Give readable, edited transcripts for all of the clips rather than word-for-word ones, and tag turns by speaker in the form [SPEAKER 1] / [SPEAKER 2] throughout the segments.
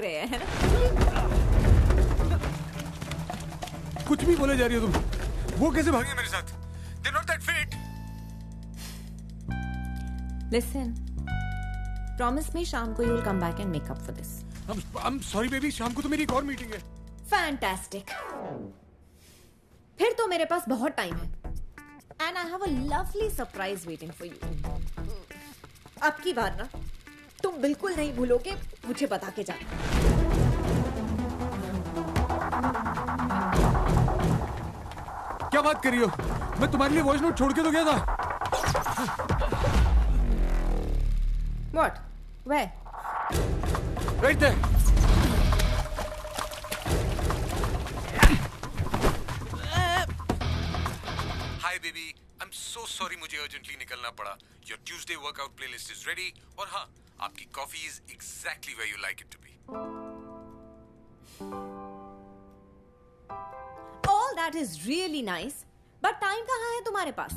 [SPEAKER 1] रहे हैं, है ना?
[SPEAKER 2] कुछ भी बोले जा रही हो तुम। वो कैसे भागे मेरे साथ? They're not that fit.
[SPEAKER 1] Listen, promise me शाम को you'll come back and make up for this.
[SPEAKER 2] I'm sorry baby, शाम को तो मेरी एक और मीटिंग है।
[SPEAKER 1] Fantastic. फिर तो मेरे पास बहुत टाइम है। And I have a lovely surprise waiting for you. अब की बार ना, तुम बिल्कुल नहीं भूलोगे मुझे बता के जाना।
[SPEAKER 2] क्या बात कर रही हो? मैं तुम्हारे लिए वॉइस नोट छोड़ के तो गया था।
[SPEAKER 1] What? Where?
[SPEAKER 2] Right there. Hi baby, I'm so sorry मुझे urgently निकलना पड़ा. Your Tuesday workout playlist is ready. और हाँ, आपकी coffee is exactly where you like it to be.
[SPEAKER 1] All that is really nice, but time कहाँ है तुम्हारे पास?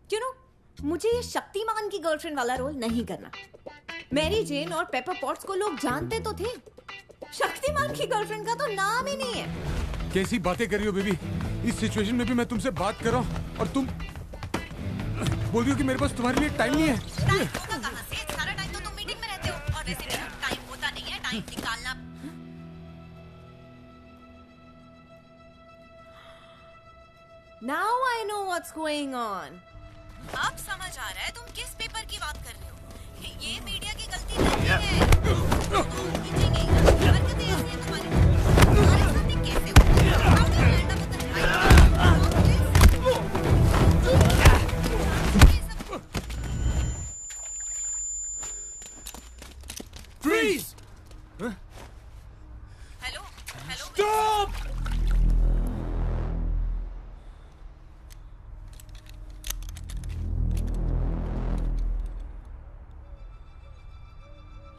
[SPEAKER 1] You know, मुझे ये शक्तिमान की गर्लफ्रेंड वाला रोल नहीं करना। मैरी जेन और पेपर पॉट्स को लोग जानते तो थे। शक्तिमान की गर्लफ्रेंड का तो नाम ही नहीं है।
[SPEAKER 2] कैसी बातें कर रही हो बेबी? इस सिचुएशन में भी मैं तुमसे बात कर रहा हूँ और तुम बोल रही हो कि मेरे पास तुम्हारे लिए टाइम नहीं है।
[SPEAKER 1] टाइम होगा कहाँ से? सारा टाइम तो तुम मीटिंग में रहते हो और वैसे भी टाइम होता नहीं है, टाइम निकालना। Now I know what's going on. अब समझ आ रहा है तुम किस पेपर की बात कर रहे हो। ये मीडिया की गलती नहीं है। तुम खींचेंगे। हरकतें ऐसी हैं तुम्हारी। तुम्हारे साथ ये कैसे हुआ? How did you end up with the right
[SPEAKER 2] Freeze!
[SPEAKER 1] Hello? Hello?
[SPEAKER 2] Stop!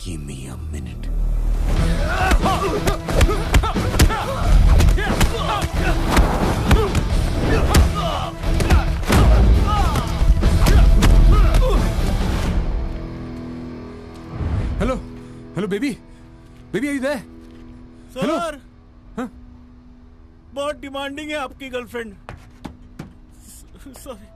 [SPEAKER 2] Give me a minute. Hello? Hello, baby? Baby, are you there? Hello?
[SPEAKER 3] Sir
[SPEAKER 2] हाँ?
[SPEAKER 3] बहुत डिमांडिंग है आपकी गर्लफ्रेंड। सॉरी।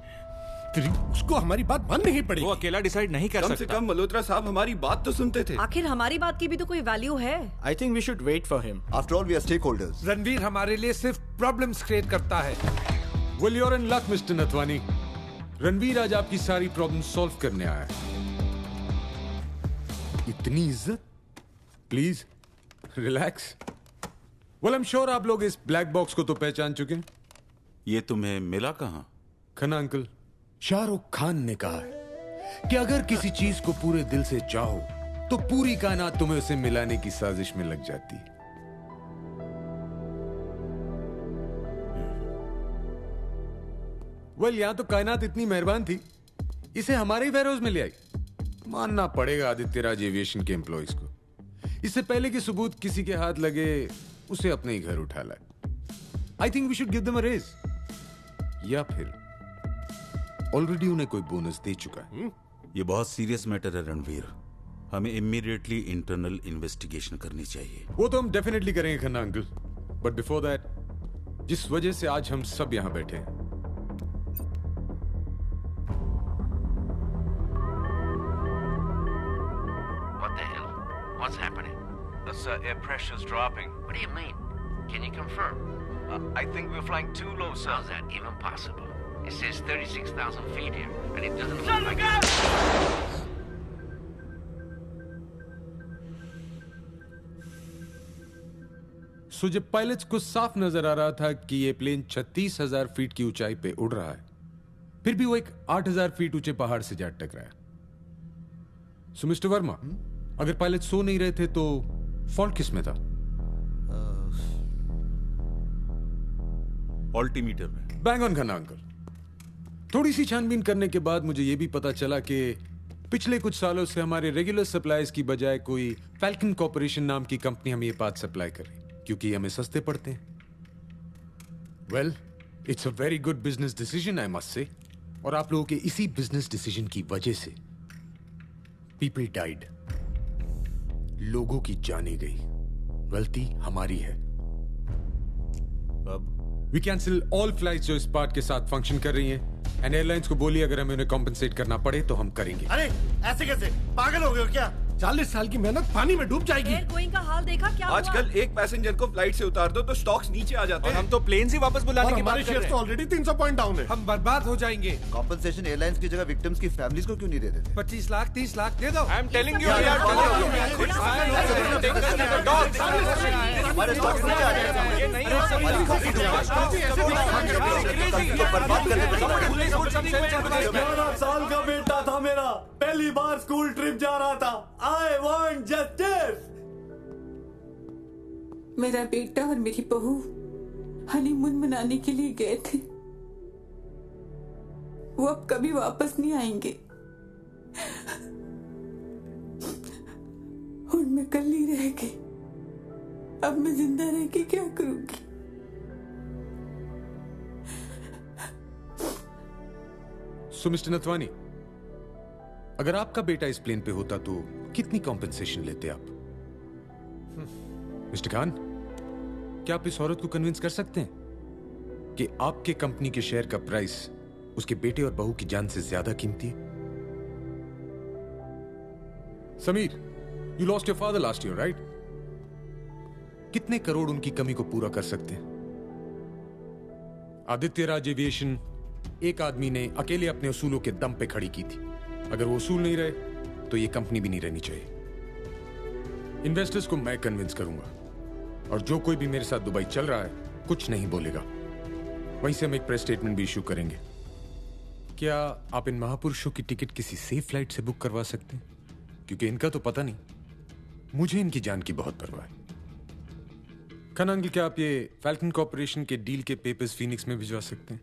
[SPEAKER 4] उसको हमारी बात माननी ही पड़ेगी।
[SPEAKER 3] वो अकेला डिसाइड नहीं कर
[SPEAKER 5] कम से
[SPEAKER 3] सकता।
[SPEAKER 5] कम मल्होत्रा साहब हमारी बात तो सुनते थे।
[SPEAKER 6] आखिर हमारी बात की भी तो कोई वैल्यू है।
[SPEAKER 7] I think we should wait for him.
[SPEAKER 8] After all, we are stakeholders.
[SPEAKER 4] Ranveer हमारे लिए सिर्फ प्रॉब्लम्स क्रिएट करता है।
[SPEAKER 2] Well, you're in luck, Mr. Nathwani. Ranveer आज आपकी सारी प्रॉब्लम सॉल्व करने आया है। इतनी इज्जत? Please relax. Well, I'm sure आप लोग इस ब्लैक बॉक्स को तो पहचान चुके हैं।
[SPEAKER 9] ये तुम्हें मिला कहाँ?
[SPEAKER 2] खन्ना अंकल, शाहरुख खान ने कहा है कि अगर किसी चीज को पूरे दिल से चाहो तो पूरी कायनात तुम्हें उसे मिलाने की साजिश में लग जाती है। वेल, यहां तो कायनात इतनी मेहरबान थी, इसे हमारे ही वेयरहाउस में ले आई। मानना पड़ेगा आदित्य राज एविएशन के एम्प्लॉइज को। इससे पहले कि सबूत किसी के हाथ लगे, उसे अपने ही घर उठा लाए। I think we should give them a raise, या फिर ऑलरेडी उन्हें कोई बोनस दे चुका है।
[SPEAKER 9] ये बहुत सीरियस मैटर है रणवीर, हमें इमीडिएटली इंटरनल इन्वेस्टिगेशन करनी चाहिए।
[SPEAKER 2] वो तो हम डेफिनेटली करेंगे Khanna uncle, but before that, जिस वजह से आज हम सब यहां बैठे हैं,
[SPEAKER 10] What the hell? What's happening?
[SPEAKER 11] Sir, air pressure's dropping.
[SPEAKER 10] What do you mean? Can you confirm?
[SPEAKER 11] I think we're flying too low, sir.
[SPEAKER 10] How's that even possible? It says 36,000 feet here, and it doesn't look like
[SPEAKER 2] सो जब pilots को साफ नजर आ रहा था कि ये plane 36,000 feet की ऊंचाई पे उड़ रहा है, फिर भी वो एक 8,000 फीट ऊंचे पहाड़ से जा टकराया। सो मिस्टर वर्मा, अगर पायलट सो नहीं रहे थे तो फॉल्ट किस में था?
[SPEAKER 9] ऑल्टीमीटर में।
[SPEAKER 2] Bang on Khanna uncle. थोड़ी सी छानबीन करने के बाद मुझे यह भी पता चला कि पिछले कुछ सालों से हमारे रेगुलर सप्लाईज की बजाय कोई फैल्कन कॉर्पोरेशन नाम की कंपनी हमें ये पार्ट सप्लाई कर रही, क्योंकि ये हमें सस्ते पड़ते हैं। Well, it's a very good business decision I must say. और आप लोगों के इसी बिजनेस डिसीजन की वजह से पीपल डाइड, लोगों की जाने गई, गलती हमारी है।
[SPEAKER 9] अब
[SPEAKER 2] वी कैंसिल ऑल फ्लाइट्स जो इस पार्ट के साथ फंक्शन कर रही हैं, एंड एयरलाइंस को बोलिए अगर हमें उन्हें कॉम्पेंसेट करना पड़े तो हम करेंगे।
[SPEAKER 8] अरे ऐसे कैसे, पागल हो गए हो क्या?
[SPEAKER 4] 40 साल की मेहनत पानी में डूब जाएगी।
[SPEAKER 6] एयर गोइंग का हाल देखा क्या हुआ?
[SPEAKER 5] आजकल एक पैसेंजर को फ्लाइट से उतार दो तो स्टॉक्स नीचे आ जाते
[SPEAKER 3] और
[SPEAKER 5] हैं।
[SPEAKER 3] हम तो प्लेन ही वापस बुलाने
[SPEAKER 4] और
[SPEAKER 3] की
[SPEAKER 4] हमारे
[SPEAKER 3] बात कर
[SPEAKER 4] शेयर्स
[SPEAKER 3] रहे
[SPEAKER 4] तो
[SPEAKER 3] हैं।
[SPEAKER 4] ऑलरेडी 300 पॉइंट डाउन है। हम बर्बाद हो जाएंगे।
[SPEAKER 8] कॉम्पनसेशन एयरलाइंस की जगह विक्टिम्स की फैमिलीज को क्यों नहीं दे देते?
[SPEAKER 4] 25 लाख 30 लाख दे दो।
[SPEAKER 3] आई एम टेलिंग यू
[SPEAKER 8] हमारे स्टॉक्स नीचे आ जाएंगे। हमारी कॉफी तो बर्बाद कर देते।
[SPEAKER 12] 11 साल का बेटा था मेरा, पहली बार स्कूल ट्रिप जा रहा था। I want justice.
[SPEAKER 13] मेरा बेटा और मेरी बहू हनीमून मनाने के लिए गए थे। वो अब कभी वापस नहीं आएंगे और मैं कल ही रह गई। अब मैं जिंदा रह के क्या करूंगी?
[SPEAKER 2] सो मिस्टर नथवानी, अगर आपका बेटा इस प्लेन पे होता तो कितनी कॉम्पेंसेशन लेते आप? मिस्टर खान, क्या आप इस औरत को कन्विंस कर सकते हैं कि आपके कंपनी के शेयर का प्राइस उसके बेटे और बहू की जान से ज्यादा कीमती है? Sameer, you lost your father last year, right? कितने करोड़ उनकी कमी को पूरा कर सकते हैं? आदित्य राज एविएशन एक आदमी ने अकेले अपने उसूलों के दम पे खड़ी की थी। अगर वो उसूल नहीं रहे तो ये कंपनी भी नहीं रहनी चाहिए। इन्वेस्टर्स को मैं कन्विंस करूंगा और जो कोई भी मेरे साथ दुबई चल रहा है कुछ नहीं बोलेगा। वहीं से हम एक प्रेस स्टेटमेंट भी इशू करेंगे। क्या आप इन महापुरुषों की टिकट किसी सेफ फ्लाइट से बुक करवा सकते हैं? क्योंकि इनका तो पता नहीं, मुझे इनकी जान की बहुत परवाह है। खान अंकल, क्या आप ये फैल्कन कॉर्पोरेशन के डील के पेपर्स फीनिक्स में भिजवा सकते हैं?